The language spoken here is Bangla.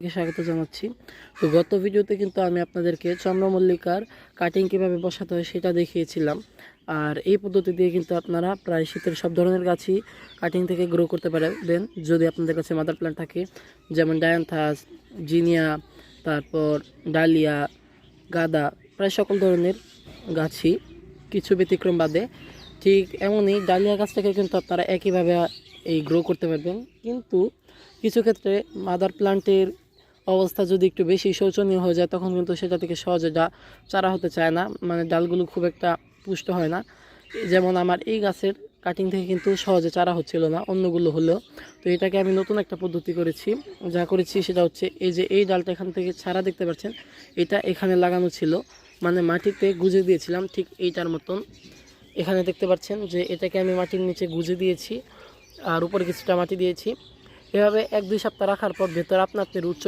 স্বাগত জানাচ্ছি। তো গত ভিডিওতে কিন্তু আমি আপনাদেরকে চন্দ্রমল্লিকার কাটিং কিভাবে বসাতে হয় সেটা দেখিয়েছিলাম। আর এই পদ্ধতি দিয়ে কিন্তু আপনারা প্রায় শীতের সব ধরনের গাছই কাটিং থেকে গ্রো করতে পারবেন, যদি আপনাদের কাছে মাদার প্ল্যান্ট থাকে, যেমন ডায়ান্থাস, জিনিয়া, তারপর ডালিয়া, গাঁদা, প্রায় সকল ধরনের গাছই কিছু ব্যতিক্রম বাদে ঠিক এমনই ডালিয়া গাছটাকে কিন্তু আপনারা একইভাবে এই গ্রো করতে পারবেন। কিন্তু কিছু ক্ষেত্রে মাদার প্ল্যান্টের অবস্থা যদি একটু বেশি শোচনীয় হয়ে যায়, তখন কিন্তু সেটা থেকে সহজে চারা হতে চায় না, মানে ডালগুলো খুব একটা পুষ্ট হয় না। যেমন আমার এই গাছের কাটিং থেকে কিন্তু সহজে চারা হচ্ছিল না, অন্যগুলো হলেও। তো এটাকে আমি নতুন একটা পদ্ধতি করেছি। যা করেছি সেটা হচ্ছে, এই যে এই ডালটা এখান থেকে চারা দেখতে পাচ্ছেন, এটা এখানে লাগানো ছিল, মানে মাটিতে গুঁজে দিয়েছিলাম ঠিক এইটার মতন। এখানে দেখতে পাচ্ছেন যে এটাকে আমি মাটির নিচে গুঁজে দিয়েছি আর উপরে কিছুটা মাটি দিয়েছি। এভাবে 1-2 সপ্তাহ রাখার পর ভেতর আপনা আপনি রুট চলে